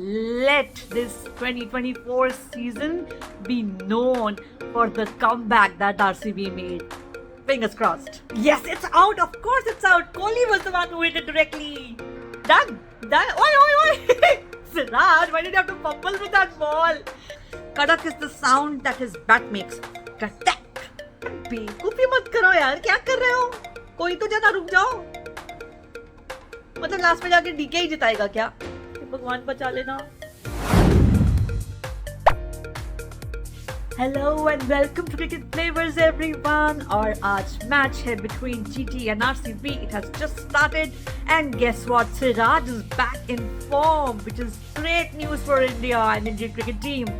Let this 2024 season be known for the comeback that RCB made. Fingers crossed. Yes, it's out. Of course it's out. Kohli was the one who hit it directly. Done. Oi, oi, oi. Siraj, why did you have to fumble with that ball? Kadak is the sound that his bat makes. Kadak. बेवकूफी मत करो यार, क्या कर रहे हो? कोई तो ज़रा रुक जाओ. मतलब लास्ट में जाके डीके ही जिताएगा क्या? भगवान बचा लेना. Hello and welcome to Cricket Flavors everyone. और आज मैच है between GT and RCB. It has just started and guess what? Siraj is back in form, which is great news for India and Indian cricket team.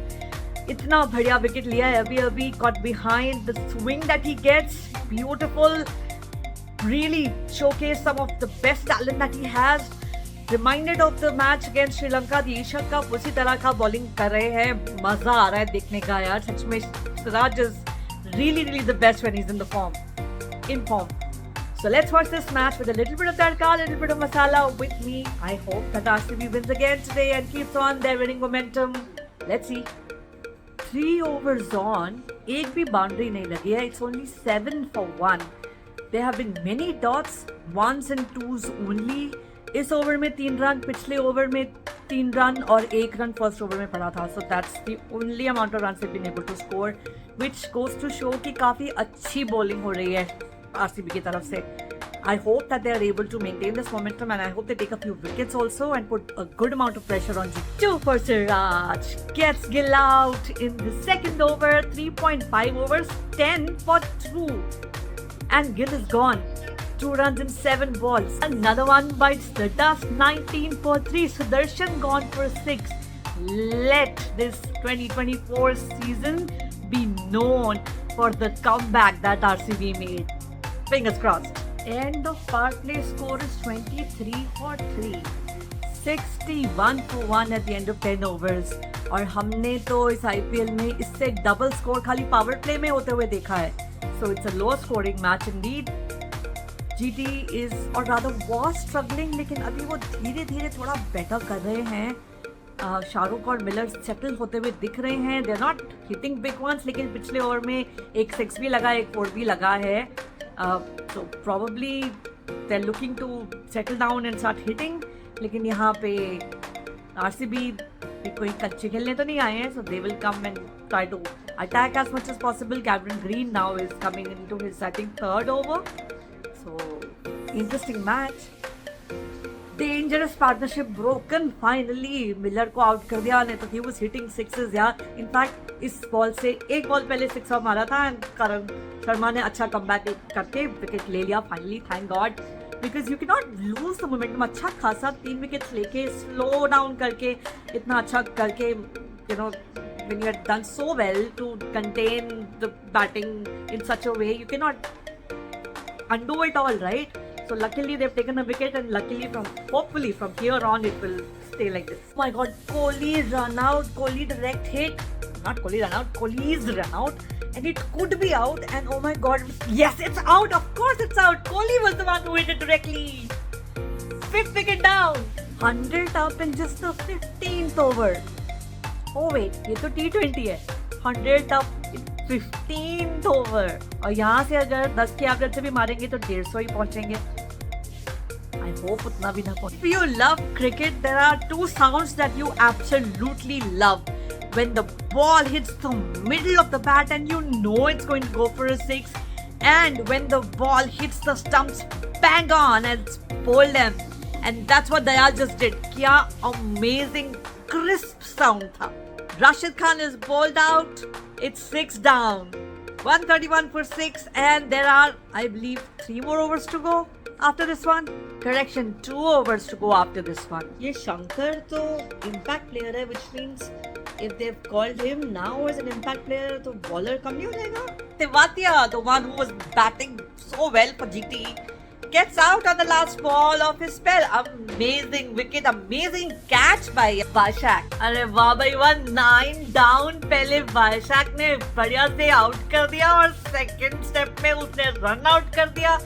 इतना बढ़िया wicket लिया है अभी caught behind the swing that he gets. Beautiful. Really showcase some of the best talent that he has. Reminded of the match against Sri Lanka, the Asia Cup, उसी तरह का bowling कर रहे हैं. मजा आ रहा है देखने का यार. सच में Siraj is really the best when he's in form. So let's watch this match with a little bit of tadka, a little bit of masala with me. I hope that RCB wins again today and keeps on their winning momentum. Let's see. 3 overs on, एक भी boundary नहीं लगी है. It's only 7 for 1. There have been many dots, 1s and 2s only. इस over में 3 run, पिछले over में 3 run और 1 रन फर्स्ट ओवर में पड़ा था. So that's the only amount of runs they been able to score, which goes to show कि काफी अच्छी बॉलिंग हो रही है आरसीबी की तरफ से. I hope that they are able to maintain this momentum and I hope they take a few wickets also and put a good amount of pressure on G. 2 for Siraj. Gets Gill out in the second over. 3.5 overs. 10 for 2. And Gill is gone. 2 runs in 7 balls. Another one bites the dust. 19 for 3. Sudarshan gone for 6. Let this 2024 season be known for the comeback that RCB made. Fingers crossed. End of power play score is 23 for 3. 61 for 1 at the end of 10 overs. और हमने तो इस IPL में इससे double score खाली power play में होते हुए देखा है. So it's a low scoring match indeed. GT is or rather was struggling, लेकिन अभी वो धीरे थोड़ा बेटर कर रहे हैं. शाहरुख और मिलर सेटल होते हुए दिख रहे हैं. They're not hitting big ones, लेकिन पिछले ओवर में एक 6 भी लगा, एक 4 भी लगा है. So probably they're looking to settle down and start hitting. लेकिन यहाँ पे RCB कोई कच्चे खेलने तो नहीं आए हैं. So they will come and try to attack as much as possible. Cameron Green now is coming into his, I think, 3rd over. So interesting match. Dangerous partnership broken finally. Miller को out कर दिया, नहीं तो he was hitting sixes यार. In fact इस ball से एक ball पहले 6 और मारा था and करण शर्मा ने अच्छा कमबैक करके विकेट ले लिया finally. Thank God, because you can not lose the momentum. अच्छा खासा 3 विकेट्स लेके स्लो डाउन करके इतना अच्छा करके, you know, when you have done so well to contain the batting in such a way, you cannot undo it all, right? So luckily they've taken a wicket and luckily hopefully from here on it will stay like this. Oh my god, Kohli run out, Kohli direct hit. Not Kohli run out, Kohli's run out. And it could be out and oh my god, yes, it's out. Of course it's out. Kohli was the one who hit it directly. 5th wicket down. 100 up in just the 15th over. Oh wait, ये तो T20 है. 100 up in 15th over. और यहाँ से अगर 10 के average से भी मारेंगे तो 150 ही पहुँचेंगे. I hope उतना भी ना पहुँचे. If you love cricket, there are 2 sounds that you absolutely love. When the ball hits the middle of the bat and you know it's going to go for a 6, and when the ball hits the stumps bang on and spoil them. And that's what Dayal just did. क्या amazing crisp sound था. Rashid Khan is bowled out. It's 6 down. 131 for 6 and there are, I believe, 3 more overs to go after this one. Correction, 2 overs to go after this one. ये शंकर तो impact player है, which means if they've called him now as an impact player, तो bowler कम नहीं हो जाएगा. Tewatia, the one who was batting so well for GT, gets out on the last ball of his spell. Amazing wicket, amazing catch by Vashak. अरे वाह भाई वाह, 9 down. पहले Vashak ने बढ़िया से आउट कर दिया और सेकंड स्टेप में उसने रन आउट कर दिया.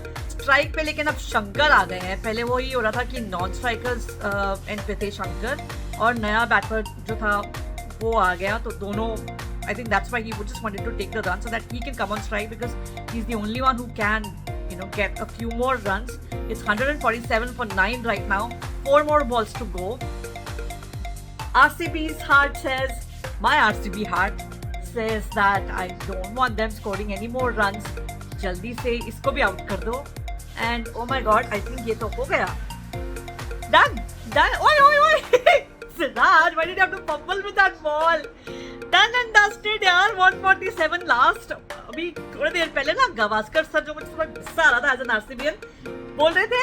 स्ट्राइक पे लेकिन अब शंकर आ गए हैं. पहले वो ही हो रहा था कि नॉन स्ट्राइकर्स एंड पे थे शंकर, और नया बैटर जो था वो आ गया, तो दोनों I think that's why he just wanted to take the run so that he can come on strike, because he's the only one who can, you know, get a few more runs. It's 147 for 9 right now. 4 more balls to go. RCB's heart says, my RCB heart says that I don't want them scoring any more runs. जल्दी से इसको भी out कर दो. And oh my god, I think ये तो हो गया. Done. Oi. Siraj, why did you have to fumble with that ball? Done and dusted यार. 147 last. अभी थोड़ी देर पहले ना गावस्कर सर जो मुझे थोड़ा गुस्सा आ रहा था एज एन आरसीबीएन, बोल रहे थे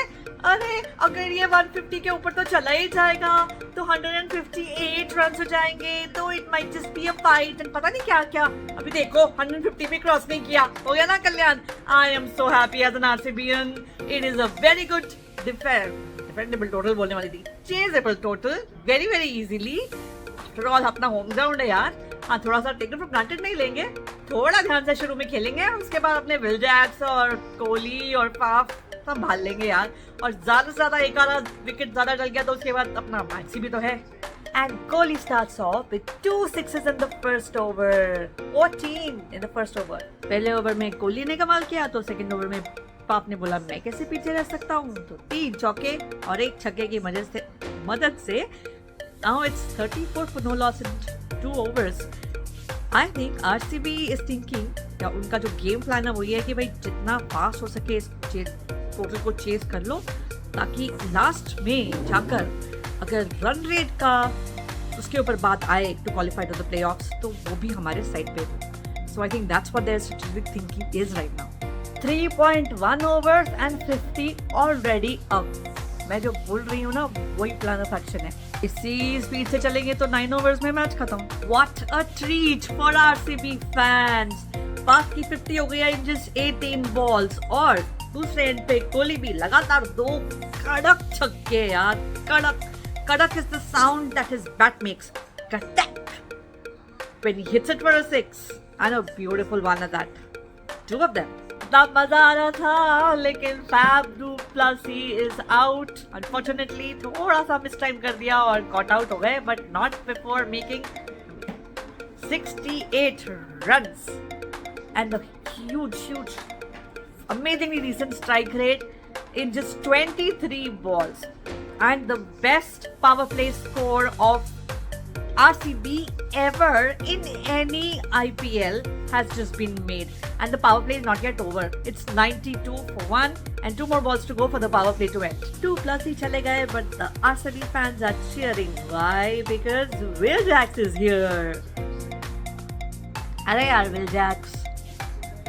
अरे अगर ये 150 के ऊपर तो चला ही जाएगा तो 158 रन हो जाएंगे, तो it might just be a fight and पता नहीं क्या क्या. अभी देखो 150 भी क्रॉस नहीं किया, हो गया ना Kalyan. I am so happy as an RCBian. It is a very good defendable total बोलने वाली थी, chasable total very very easily. After all अपना होम ग्राउंड है यार. हाँ, थोड़ा सा टेकन फॉर ग्रांटेड नहीं लेंगे, थोड़ा ध्यान से शुरू में खेलेंगे, उसके बाद अपने विल जैक्स और कोहली और फाफ संभाल लेंगे यार. और ज्यादा से ज्यादा एक आधा विकेट ज्यादा डल गया तो उसके बाद अपना मैक्सी भी तो है. And Kohli starts off with 2 sixes in the first over. 14 in the first over. पहले ओवर में कोहली ने कमाल किया, तो सेकंड ओवर में पाप ने बोला मैं कैसे पीछे रह सकता हूँ, तो 3 चौके और 1 छक्के की मदद से now it's 34 for no loss in 2 overs. I think RCB is thinking, या उनका जो गेम प्लान है वो ये है कि भाई जितना फास्ट हो सके इस टोटल को चेस कर लो, ताकि लास्ट में जाकर अगर रन रेट का उसके ऊपर बात आए to qualify to the playoffs, तो वो भी हमारे साइड पे हो. So I think that's what their strategic thinking is right now. 3.1 overs and 50 already up. मैं जो बोल रही हूँ ना वही प्लान ऑफ एक्शन है. इसी स्पीड से चलेंगे तो 9 overs में मैच खत्म. What a treat for RCB fans. पास की 50 हो गया इन जस्ट 18 balls, और दूसरे एंड पे कोहली भी लगातार 2 कड़क छक्के यार. कड़क is the sound that his bat makes. Katak. When he hits it for a 6, and a beautiful one at that. 2 of them. इतना मजा आ रहा था, लेकिन Faf du Plessis is out. Unfortunately थोड़ा सा मिस टाइम कर दिया और कॉट आउट हो गए, but not before making 68 runs and a huge amazingly decent strike rate in just 23 balls, and the best power play score of RCB ever in any IPL has just been made, and the power play is not yet over. It's 92 for 1 and 2 more balls to go for the power play to end. 2+ ही चले गए, but the RCB fans are cheering. Why? Because Will Jacks is here. अरे यार Will Jacks,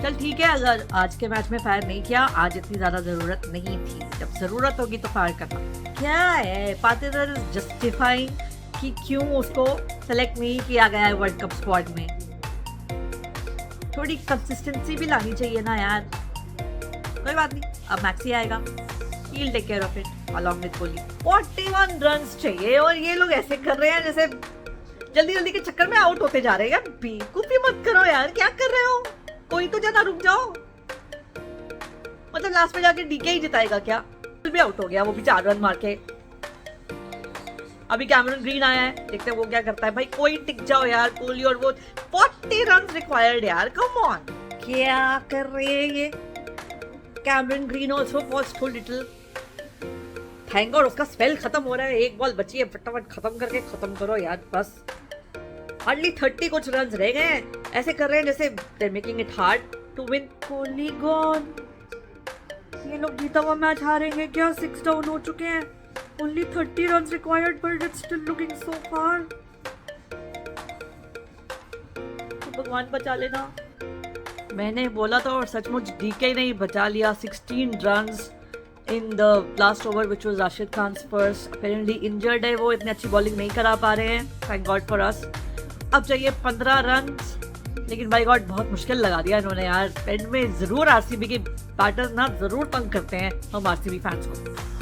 चल ठीक है, अगर आज के मैच में फायर नहीं किया, आज इतनी ज्यादा जरूरत नहीं थी. जब जरूरत होगी तो फायर करना. क्या है पाटीदार इज जस्टिफाइंग कि क्यों उसको सेलेक्ट नहीं किया गया है वर्ल्ड कप स्क्वाड में. थोड़ी कंसिस्टेंसी भी लानी चाहिए ना यार. कोई बात नहीं, अब मैक्सी आएगा, he'll take care of it along with Kohli. 41 runs चाहिए और ये लोग ऐसे कर रहे हैं जैसे जल्दी के चक्कर में आउट होते जा रहे हैं. बेवकूफी मत करो यार, क्या कर रहे हो? कोई तो जना रुक जाओ. मतलब लास्ट में जाके डीके ही जिताएगा क्या? भी आउट हो गया, वो भी 4 रन मार के. अभी कैमरन ग्रीन आया है, देखते हैं वो क्या करता है. भाई कोई टिक जाओ यार, कोहली और वो 40 रन रिक्वायर्ड यार. कम ऑन, क्या कर रहे हैं ये? Cameron Green also was too little. Thank God उसका स्पेल खत्म हो रहा है. 1 बॉल बची है, फटाफट खत्म करो यार. बस हार्डली 30 कुछ रन रह गए हैं. ऐसे कर रहे हैं जैसे they making it hard to win. Kohli gone. ये लोग जीता हुआ मैच हारेंगे क्या? 6 डाउन हो चुके हैं. Only 30 runs required, but it's still looking so far. भगवान बचा लेना. मैंने बोला था और सचमुच डीके नहीं बचा लिया. 16 runs in the last over, which was Rashid Khan's first. Apparently injured है वो, इतनी अच्छी बॉलिंग नहीं करा पा रहे हैं. Thank God for us. अब चाहिए 15 runs, लेकिन बाय गॉड बहुत मुश्किल लगा दिया इन्होंने यार. एंड में जरूर आरसीबी के बैटर्स ना जरूर तंग करते हैं हम आरसीबी फैंस को.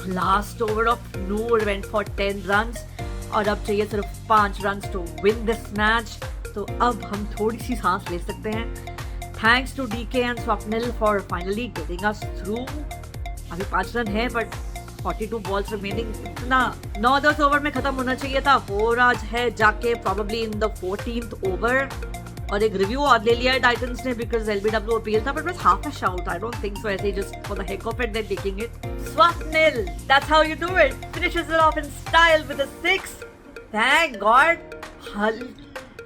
Last over of Noor went for 10 runs और अब चाहिए सिर्फ 5 runs to win this match. तो अब हम थोड़ी सी सांस ले सकते हैं. Thanks to DK and Swapnil for finally getting us through. अभी 5 रन है, बट 42 balls remaining. इतना 9-10 ओवर में खत्म होना चाहिए था. 4 आज है जाके probably in the 14th over. और एक रिव्यू और ले लिया है टाइटंस ने because LBW अपील था, but it was half a shout. I don't think so. ऐसे ही just for the heck of it they're taking it. Swapnil, that's how you do it. Finishes it off in style with a 6. Thank God.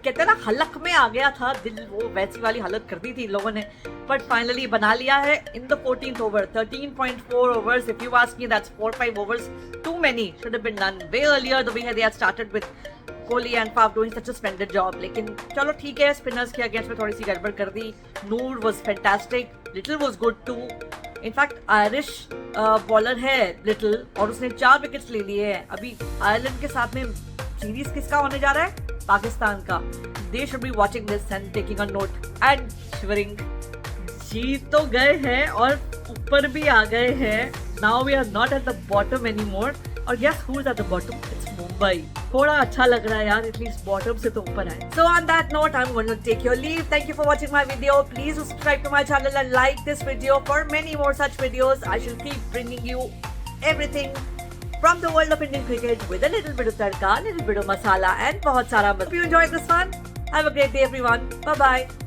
कहते हैं ना हलक में आ गया था दिल, वो वैसी वाली हालत कर दी थी लोगों ने, बट फाइनली बना लिया है in the 14th over. 13.4 overs. If you ask me, that's 4-5 overs too many. Should have been done way earlier the way they had started with Kohli and Faf doing such a splendid job. लेकिन चलो ठीक है, spinners के against में थोड़ी सी गड़बड़ कर दी. नूर was fantastic. Little was good too. In fact Irish bowler है लिटिल और उसने 4 विकेट्स ले लिए हैं. अभी आयरलैंड के साथ में सीरीज किसका होने जा रहा है? पाकिस्तान का. They should be watching this and taking a note and shivering. जीत तो गए हैं और ऊपर भी आ गए हैं. Now we are not at the bottom anymore. और guess who's at the bottom? It's Mumbai. थोड़ा अच्छा लग रहा है यार, at least bottom से तो ऊपर है. So on that note, I'm going to take your leave. Thank you for watching my video. Please subscribe to my channel and like this video for many more such videos. I shall keep bringing you everything from the world of Indian cricket with a little bit of tadka, a little bit of masala and बहुत सारा. Hope you enjoyed this one. Have a great day everyone. Bye bye.